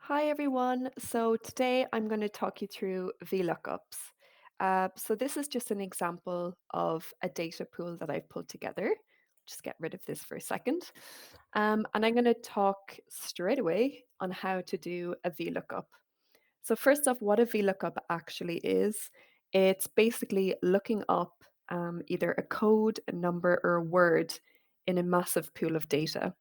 Hi everyone. So today I'm going to talk you through VLOOKUPs. So this is just an example of a data pool that I've pulled together. Just get rid of this for a second. And I'm going to talk straight away on how to do a VLOOKUP. So first off, what a VLOOKUP actually is, it's basically looking up either a code, a number, or a word in a massive pool of data.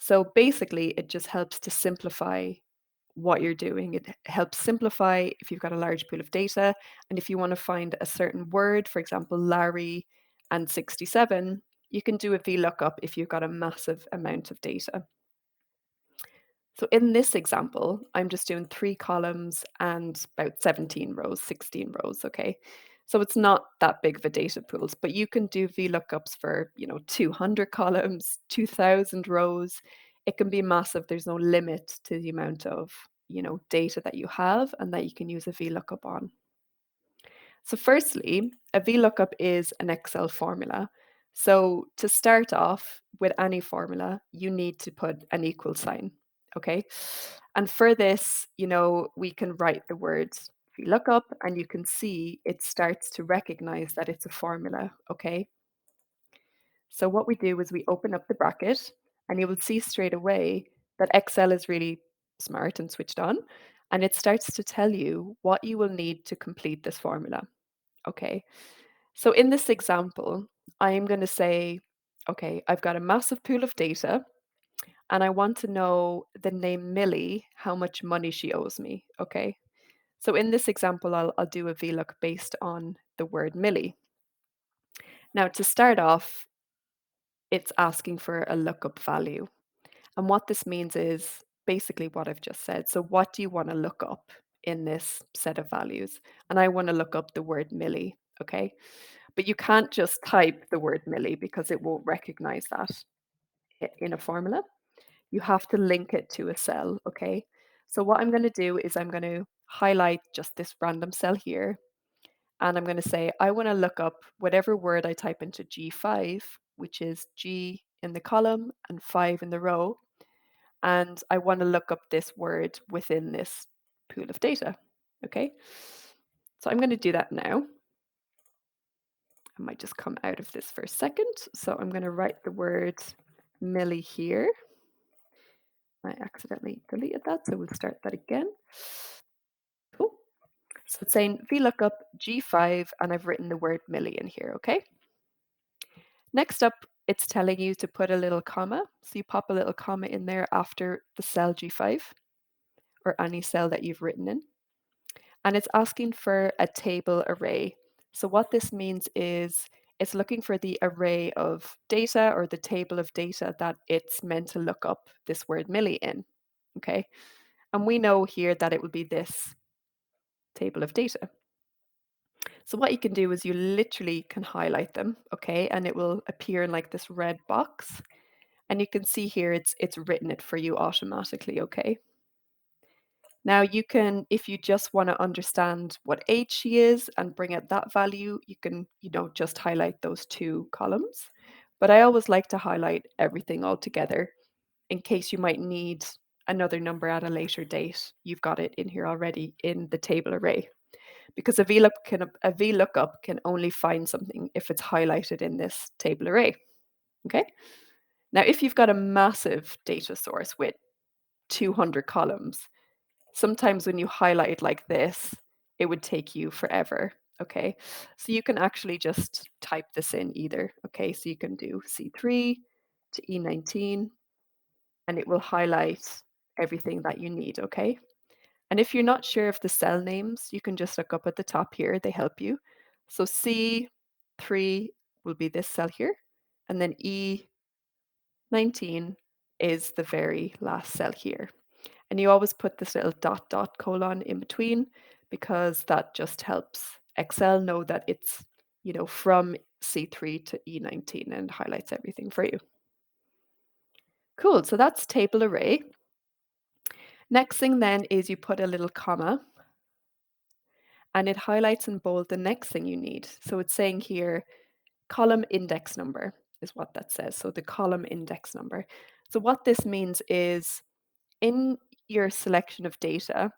So basically, it just helps to simplify what you're doing. It helps simplify if you've got a large pool of data. And if you want to find a certain word, for example, Larry and 67, you can do a VLOOKUP if you've got a massive amount of data. So in this example, I'm just doing 3 columns and about 17 rows, 16 rows, okay? So it's not that big of a data pools, but you can do VLOOKUPs for, 200 columns, 2000 rows. It can be massive. There's no limit to the amount of, data that you have and that you can use a VLOOKUP on. So, firstly, a VLOOKUP is an Excel formula. So, to start off with any formula, you need to put an equal sign. Okay. And for this, we can write the words VLOOKUP and you can see it starts to recognize that it's a formula. Okay. So, what we do is we open up the bracket and you will see straight away that Excel is really smart and switched on. And it starts to tell you what you will need to complete this formula. Okay. So in this example, I am going to say, okay, I've got a massive pool of data and I want to know the name Millie, how much money she owes me. Okay. So in this example, I'll do a VLOOK based on the word Millie. Now, to start off, it's asking for a lookup value. And what this means is basically what I've just said. So, what do you want to look up in this set of values? And I want to look up the word Millie. Okay. But you can't just type the word milli because it won't recognize that in a formula. You have to link it to a cell, okay? So what I'm going to do is I'm going to highlight just this random cell here and I'm going to say I want to look up whatever word I type into G5, which is G in the column and 5 in the row, and I want to look up this word within this pool of data, okay? So I'm going to do that now. I might just come out of this for a second. So I'm going to write the word milli here. I accidentally deleted that, so we'll start that again. Cool. So it's saying VLOOKUP G5, and I've written the word milli in here, okay? Next up, it's telling you to put a little comma. So you pop a little comma in there after the cell G5 or any cell that you've written in. And it's asking for a table array. So what this means is it's looking for the array of data or the table of data that it's meant to look up this word milli in. Okay. And we know here that it will be this table of data. So what you can do is you literally can highlight them, okay, and it will appear in like this red box. And you can see here it's written it for you automatically, okay? Now you can, if you just want to understand what age she is and bring out that value, you can, just highlight those 2 columns. But I always like to highlight everything all together in case you might need another number at a later date. You've got it in here already in the table array. Because a VLOOKUP can only find something if it's highlighted in this table array. Okay. Now, if you've got a massive data source with 200 columns, sometimes when you highlight it like this, it would take you forever. Okay. So you can actually just type this in either. Okay. So you can do C3 to E19 and it will highlight everything that you need. Okay. And if you're not sure of the cell names, you can just look up at the top here. They help you. So C3 will be this cell here. And then E19 is the very last cell here. And you always put this little dot dot colon in between because that just helps Excel know that it's, from C3 to E19 and highlights everything for you. Cool. So that's table array. Next thing then is you put a little comma and it highlights in bold the next thing you need. So it's saying here column index number is what that says. So the column index number. So what this means is in your selection of data,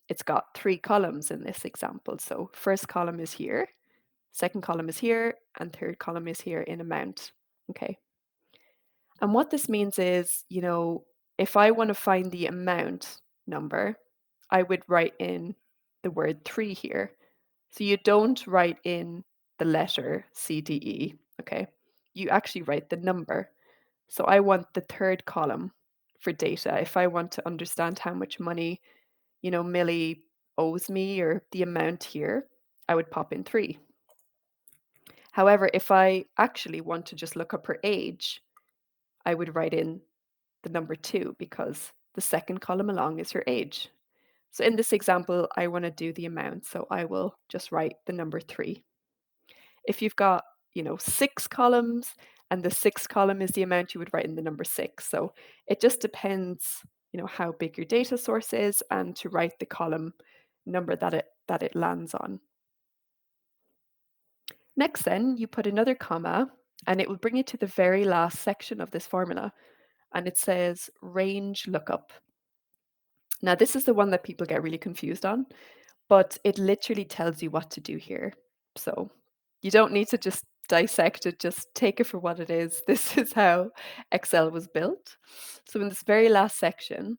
it's got three columns in this example. So first column is here, second column is here, and third column is here in amount. Okay. And what this means is, if I want to find the amount number, I would write in the word three here. So you don't write in the letter CDE, okay? You actually write the number. So I want the third column for data. If I want to understand how much money, Millie owes me or the amount here, I would pop in three. However, if I actually want to just look up her age, I would write in the number two because the second column along is her age. So in this example, I want to do the amount. So I will just write the number three. If you've got, six columns and the sixth column is the amount, you would write in the number six. So it just depends, how big your data source is and to write the column number that it lands on. Next, then you put another comma and it will bring you to the very last section of this formula. And it says range lookup. Now, this is the one that people get really confused on, but it literally tells you what to do here. So you don't need to just dissect it, just take it for what it is. This is how Excel was built. So in this very last section,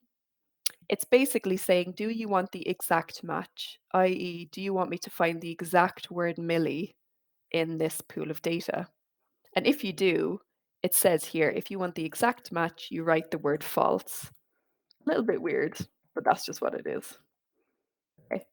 it's basically saying, do you want the exact match? I.e., do you want me to find the exact word Millie in this pool of data? And if you do, it says here, if you want the exact match, you write the word false. A little bit weird, but that's just what it is. Okay.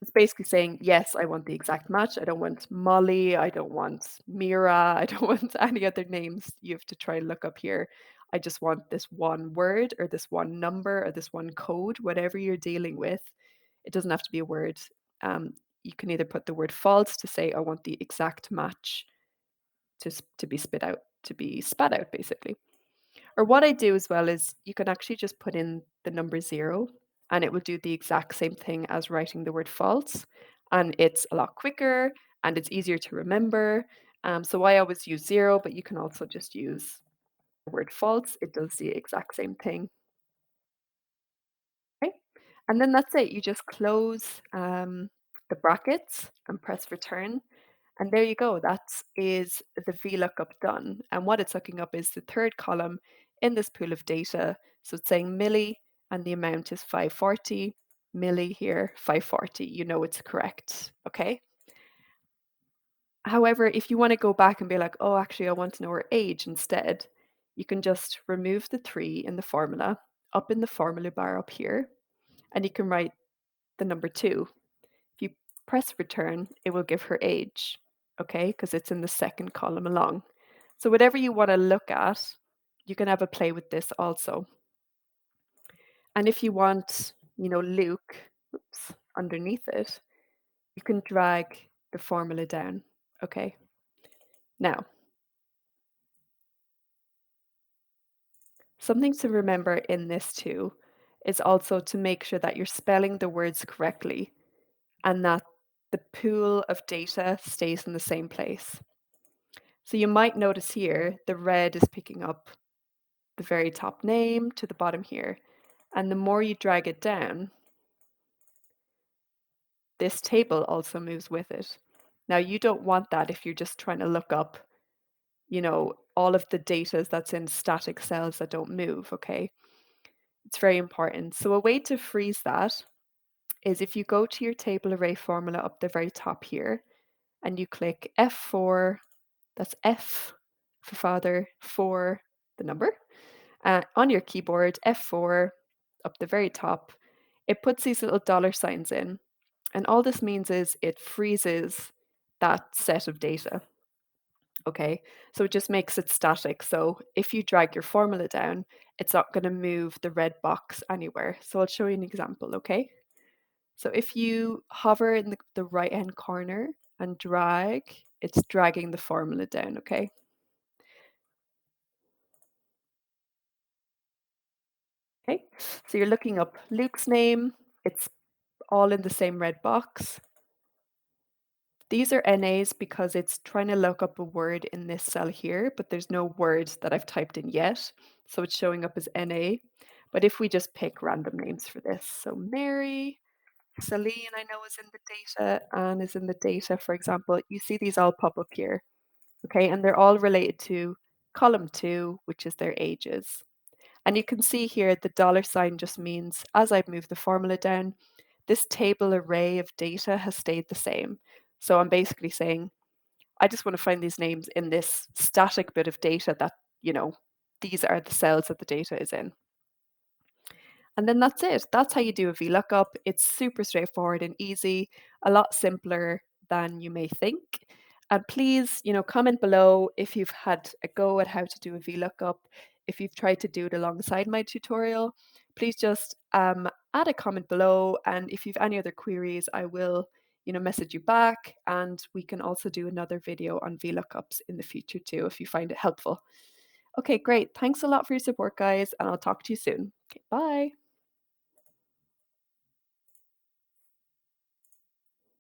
It's basically saying, yes, I want the exact match. I don't want Molly. I don't want Mira. I don't want any other names you have to try and look up here. I just want this one word or this one number or this one code, whatever you're dealing with. It doesn't have to be a word. Um, you can either put the word false to say, I want the exact match to be spat out, basically. Or what I do as well is you can actually just put in the number zero and it will do the exact same thing as writing the word false. And it's a lot quicker and it's easier to remember. So I always use zero, but you can also just use the word false. It does the exact same thing. Okay. And then that's it. You just close the brackets and press return. And there you go. That is the VLOOKUP done. And what it's looking up is the third column in this pool of data. So it's saying milli and the amount is 540. Milli here, 540. You know it's correct. Okay. However, if you want to go back and be like, oh, actually, I want to know her age instead, you can just remove the three in the formula up in the formula bar up here, and you can write the number two. If you press return, it will give her age, okay, because it's in the second column along. So whatever you want to look at, you can have a play with this also. And if you want, Luke, underneath it, you can drag the formula down, okay? Now, something to remember in this too is also to make sure that you're spelling the words correctly and that the pool of data stays in the same place. So you might notice here the red is picking up the very top name to the bottom here. And the more you drag it down, this table also moves with it. Now you don't want that if you're just trying to look up, all of the data that's in static cells that don't move, okay? It's very important. So a way to freeze that is if you go to your table array formula up the very top here and you click F4, that's F for father, 4, the number, on your keyboard, F4, up the very top, it puts these little dollar signs in. And all this means is it freezes that set of data. Okay, so it just makes it static. So if you drag your formula down, it's not going to move the red box anywhere. So I'll show you an example, okay? So if you hover in the right hand corner and drag, it's dragging the formula down, okay? Okay, so you're looking up Luke's name. It's all in the same red box. These are NAs because it's trying to look up a word in this cell here, but there's no word that I've typed in yet. So it's showing up as NA. But if we just pick random names for this, so Mary, Celine, I know is in the data, Anne is in the data, for example, you see these all pop up here. Okay, and they're all related to column 2, which is their ages. And you can see here the dollar sign just means as I've moved the formula down, this table array of data has stayed the same. So I'm basically saying, I just want to find these names in this static bit of data that, these are the cells that the data is in. And then that's it. That's how you do a VLOOKUP. It's super straightforward and easy, a lot simpler than you may think. And please, comment below if you've had a go at how to do a VLOOKUP, if you've tried to do it alongside my tutorial. Please just add a comment below. And if you've any other queries, I will, message you back. And we can also do another video on VLOOKUPs in the future too, if you find it helpful. Okay, great. Thanks a lot for your support, guys, and I'll talk to you soon. Okay, bye.